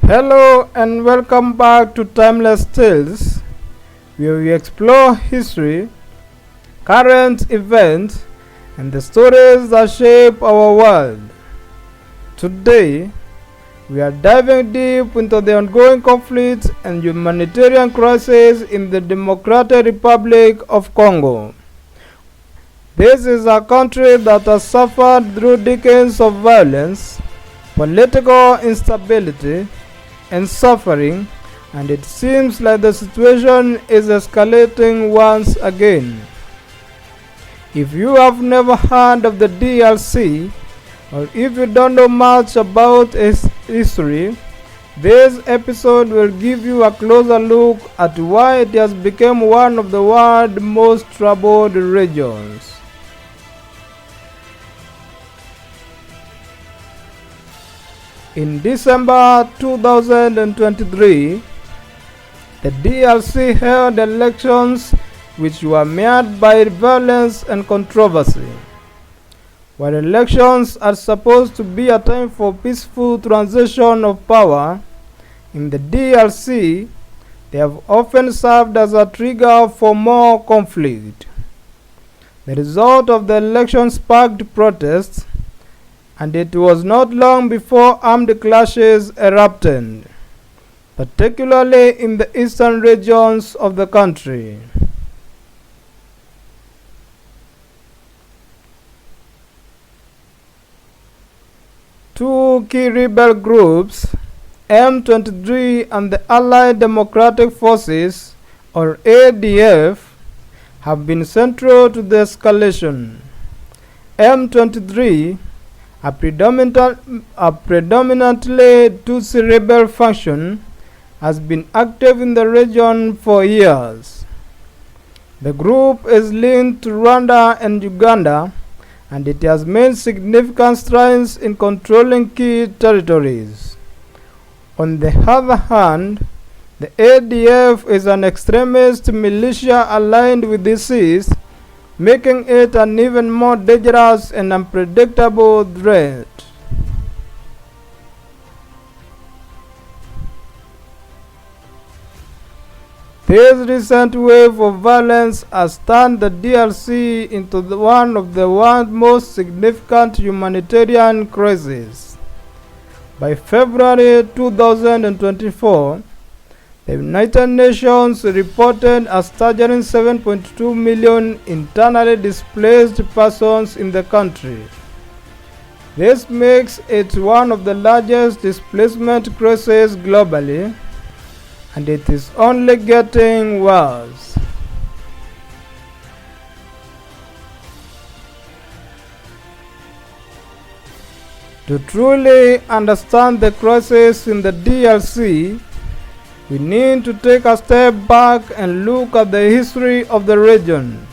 Hello and welcome back to Timeless Tales, where we explore history, current events, and the stories that shape our world. Today, we are diving deep into the ongoing conflicts and humanitarian crisis in the Democratic Republic of Congo. This is a country that has suffered through decades of violence, political instability, and suffering, and it seems like the situation is escalating once again. If you have never heard of the DRC, or if you don't know much about its history, this episode will give you a closer look at why it has become one of the world's most troubled regions. In December 2023, the DRC held elections which were marred by violence and controversy. While elections are supposed to be a time for peaceful transition of power, in the DRC, they have often served as a trigger for more conflict. The result of the election sparked protests, and it was not long before armed clashes erupted, particularly in the eastern regions of the country. Two key rebel groups, M23 and the Allied Democratic Forces, or ADF, have been central to the escalation. M23, a predominantly Tutsi rebel faction, has been active in the region for years. The group is linked to Rwanda and Uganda, and it has made significant strides in controlling key territories. On the other hand, the ADF is an extremist militia aligned with ISIS, making it an even more dangerous and unpredictable threat. This recent wave of violence has turned the DRC into one of the world's most significant humanitarian crises. By February 2024, the United Nations reported a staggering 7.2 million internally displaced persons in the country. This makes it one of the largest displacement crises globally, and it is only getting worse. To truly understand the crisis in the DRC, we need to take a step back and look at the history of the region.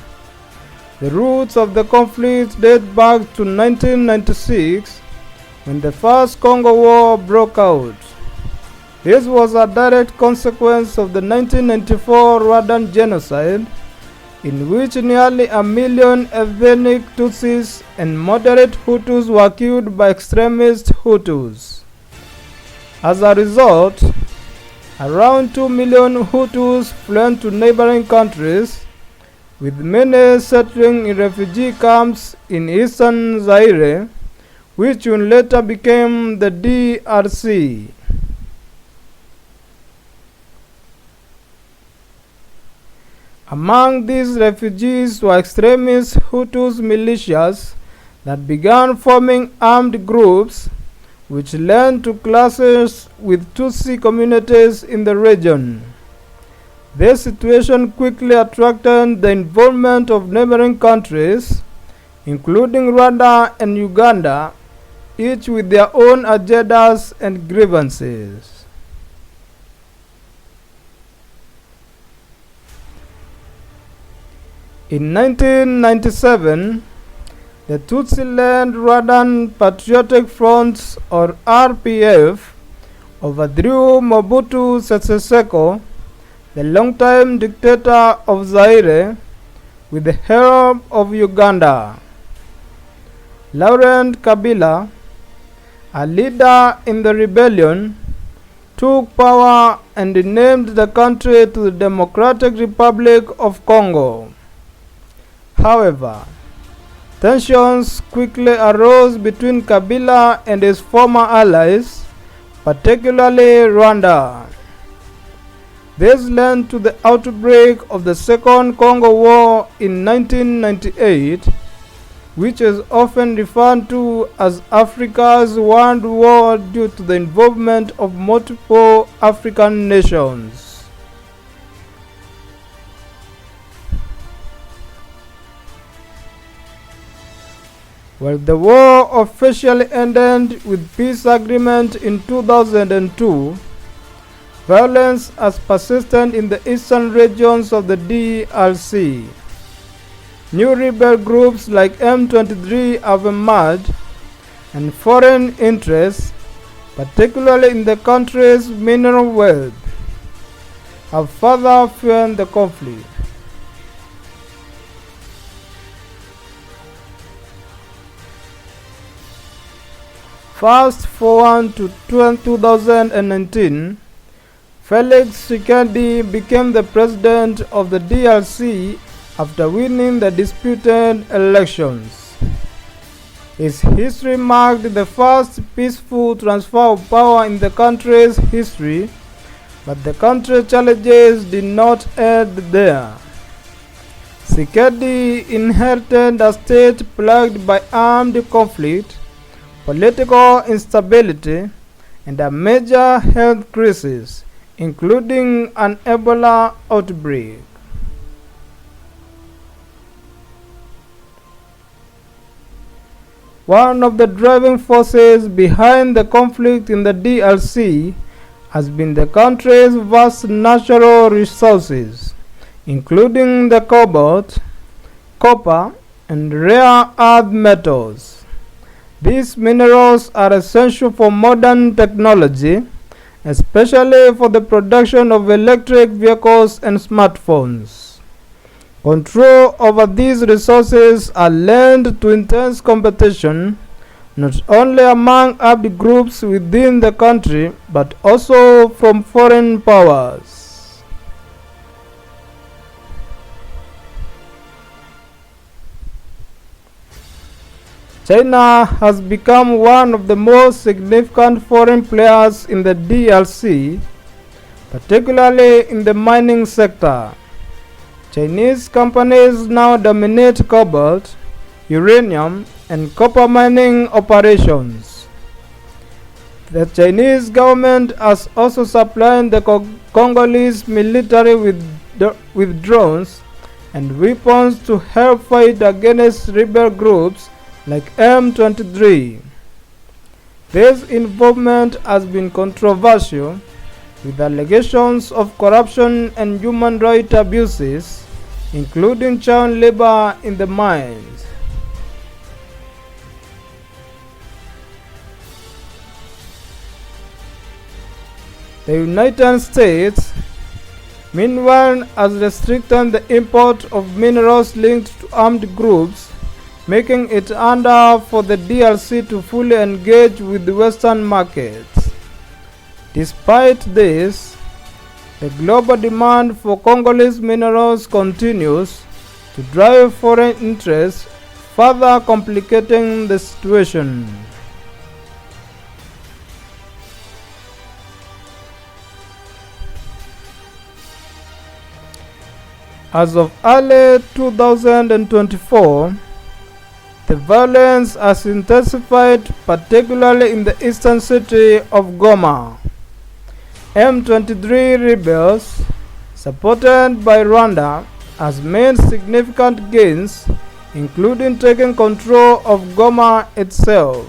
The roots of the conflict date back to 1996, when the first Congo War broke out. This was a direct consequence of the 1994 Rwandan genocide, in which nearly 1 million ethnic Tutsis and moderate Hutus were killed by extremist Hutus. As a result, around 2 million Hutus fled to neighboring countries, with many settling in refugee camps in eastern Zaire, which would later became the DRC. Among these refugees were extremist Hutus militias that began forming armed groups, which led to clashes with Tutsi communities in the region. This situation quickly attracted the involvement of neighboring countries, including Rwanda and Uganda, each with their own agendas and grievances. In 1997, the Tutsi-led Rwandan Patriotic Front, or RPF, overthrew Mobutu Sese Seko, the longtime dictator of Zaire, with the help of Uganda. Laurent Kabila, a leader in the rebellion, took power and renamed the country to the Democratic Republic of Congo. However, tensions quickly arose between Kabila and his former allies, particularly Rwanda. This led to the outbreak of the Second Congo War in 1998, which is often referred to as Africa's World War due to the involvement of multiple African nations. While the war officially ended with peace agreement in 2002, violence has persisted in the eastern regions of the DRC. New rebel groups like M23 have emerged, and foreign interests, particularly in the country's mineral wealth, have further fueled the conflict. Fast forward to 2019, Felix Tshisekedi became the president of the DRC after winning the disputed elections. His history marked the first peaceful transfer of power in the country's history, but the country's challenges did not end there. Tshisekedi inherited a state plagued by armed conflict, political instability, and a major health crisis, including an Ebola outbreak. One of the driving forces behind the conflict in the DRC has been the country's vast natural resources, including the cobalt, copper, and rare earth metals. These minerals are essential for modern technology, especially for the production of electric vehicles and smartphones. Control over these resources are led to intense competition, not only among armed groups within the country, but also from foreign powers. China has become one of the most significant foreign players in the DRC, particularly in the mining sector. Chinese companies now dominate cobalt, uranium, and copper mining operations. The Chinese government has also supplied the Congolese military with drones and weapons to help fight against rebel groups like M23. This involvement has been controversial, with allegations of corruption and human rights abuses, including child labor in the mines. The United States, meanwhile, has restricted the import of minerals linked to armed groups, making it harder for the DRC to fully engage with the Western markets. Despite this, the global demand for Congolese minerals continues to drive foreign interests, further complicating the situation. As of early 2024, the violence has intensified, particularly in the eastern city of Goma. M23 rebels, supported by Rwanda, has made significant gains, including taking control of Goma itself.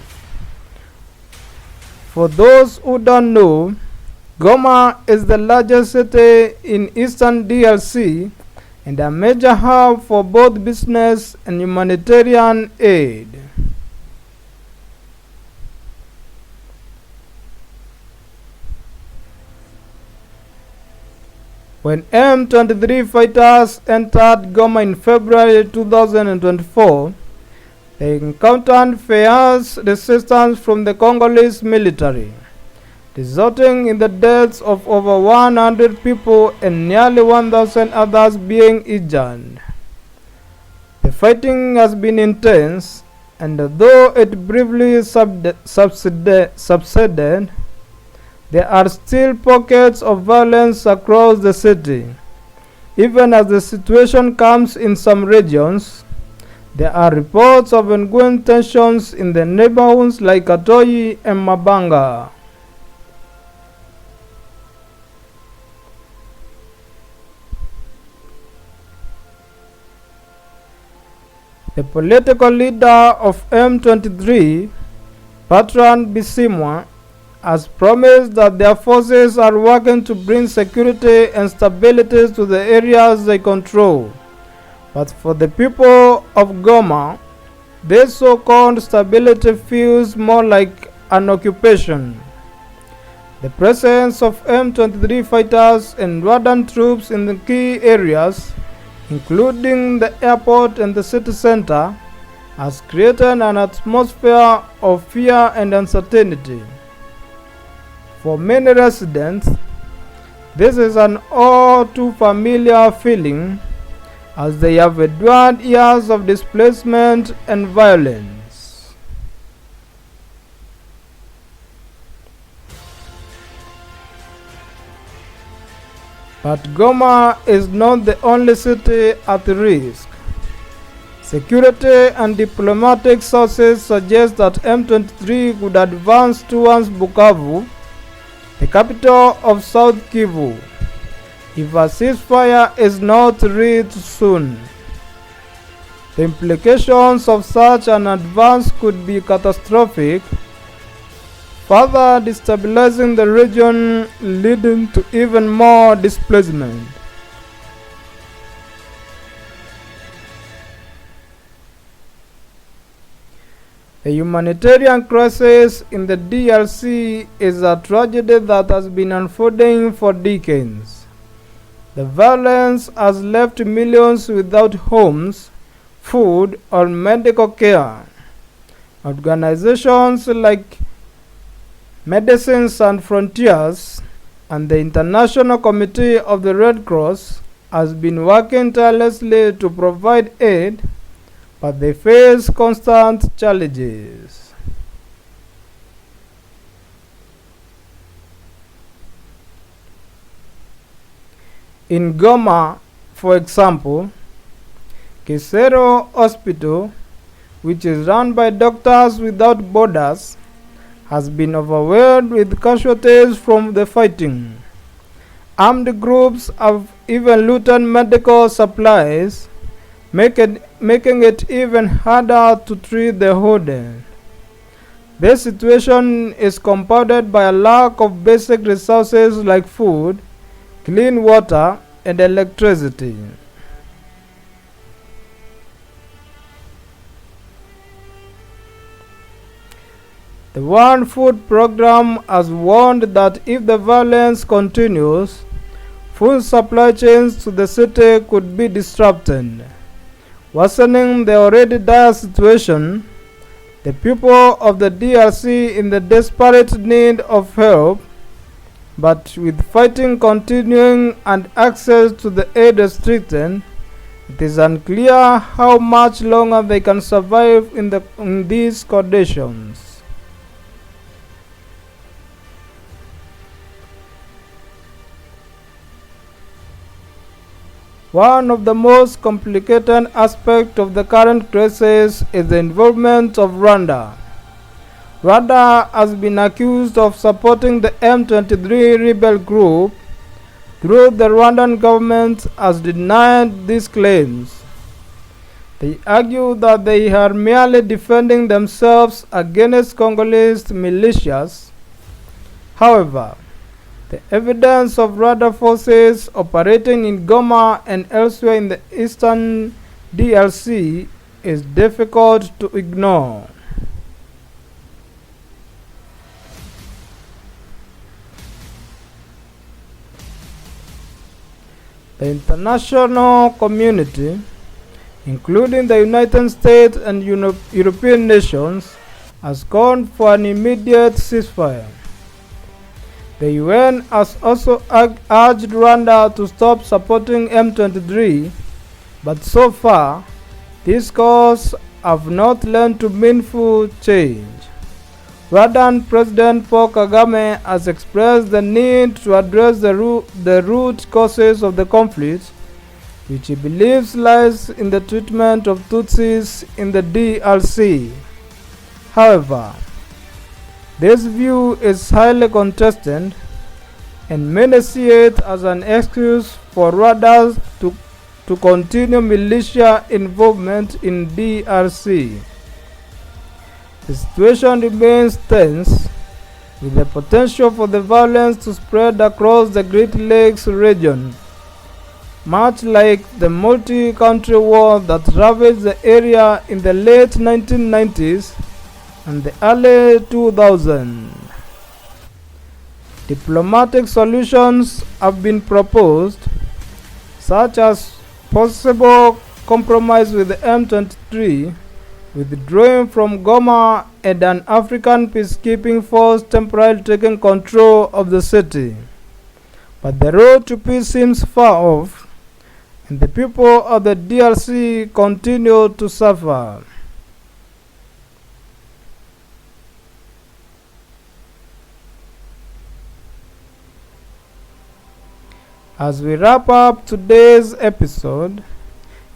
For those who don't know, Goma is the largest city in eastern DRC and a major hub for both business and humanitarian aid. When M23 fighters entered Goma in February 2024, they encountered fierce resistance from the Congolese military. resulting in the deaths of over 100 people and nearly 1,000 others being injured. The fighting has been intense, and though it briefly subsided, there are still pockets of violence across the city. Even as the situation calms in some regions, there are reports of ongoing tensions in the neighborhoods like Atoyi and Mabanga. The political leader of M23, Bertrand Bisimwa, has promised that their forces are working to bring security and stability to the areas they control. But for the people of Goma, this so-called stability feels more like an occupation. The presence of M23 fighters and Rwandan troops in the key areas, including the airport and the city center, has created an atmosphere of fear and uncertainty. For many residents, this is an all too familiar feeling, as they have endured years of displacement and violence. But Goma is not the only city at risk. Security and diplomatic sources suggest that M23 could advance towards Bukavu, the capital of South Kivu, if a ceasefire is not reached soon. The implications of such an advance could be catastrophic, further destabilizing the region, leading to even more displacement. The humanitarian crisis in the DRC is a tragedy that has been unfolding for decades. The violence has left millions without homes, food, or medical care. Organizations like Medicines Sans Frontiers and the International Committee of the Red Cross has been working tirelessly to provide aid, but they face constant challenges. In Goma, for example, Kisero Hospital, which is run by Doctors Without Borders, has been overwhelmed with casualties from the fighting. Armed groups have even looted medical supplies, making it even harder to treat the wounded. This situation is compounded by a lack of basic resources like food, clean water, and electricity. The World Food Program has warned that if the violence continues, food supply chains to the city could be disrupted, worsening the already dire situation. The people of the DRC in the desperate need of help, but with fighting continuing and access to the aid restricted, it is unclear how much longer they can survive in these conditions. One of the most complicated aspects of the current crisis is the involvement of Rwanda. Rwanda has been accused of supporting the M23 rebel group, though the Rwandan government has denied these claims. They argue that they are merely defending themselves against Congolese militias. However, the evidence of Rwanda forces operating in Goma and elsewhere in the eastern DRC is difficult to ignore. The international community, including the United States and European nations, has called for an immediate ceasefire. The UN has also urged Rwanda to stop supporting M23, but so far, these calls have not led to meaningful change. Rwandan President Paul Kagame has expressed the need to address the root causes of the conflict, which he believes lies in the treatment of Tutsis in the DRC. However, this view is highly contested, and many see it as an excuse for Rwanda to continue militia involvement in DRC. The situation remains tense, with the potential for the violence to spread across the Great Lakes region, much like the multi-country war that ravaged the area in the late 1990s and the early 2000s. Diplomatic solutions have been proposed, such as possible compromise with the M23, withdrawing from Goma, and an African peacekeeping force temporarily taking control of the city. But the road to peace seems far off, and the people of the DRC continue to suffer. As we wrap up today's episode,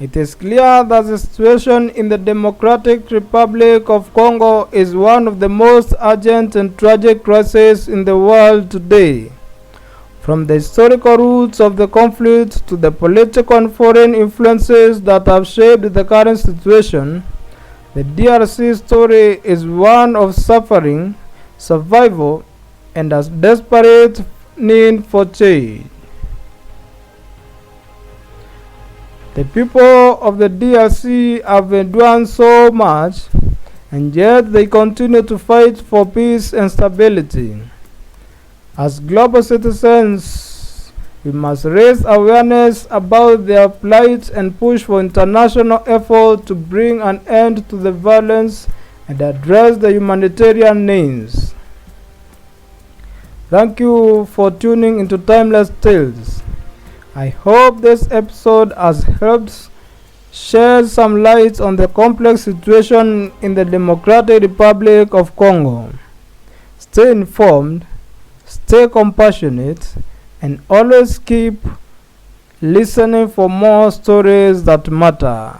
it is clear that the situation in the Democratic Republic of Congo is one of the most urgent and tragic crises in the world today. From the historical roots of the conflict to the political and foreign influences that have shaped the current situation, the DRC story is one of suffering, survival, and a desperate need for change. The people of the DRC have endured so much, and yet they continue to fight for peace and stability. As global citizens, we must raise awareness about their plight and push for international effort to bring an end to the violence and address the humanitarian needs. Thank you for tuning into Timeless Tales. I hope this episode has helped shed some light on the complex situation in the Democratic Republic of Congo. Stay informed, stay compassionate, and always keep listening for more stories that matter.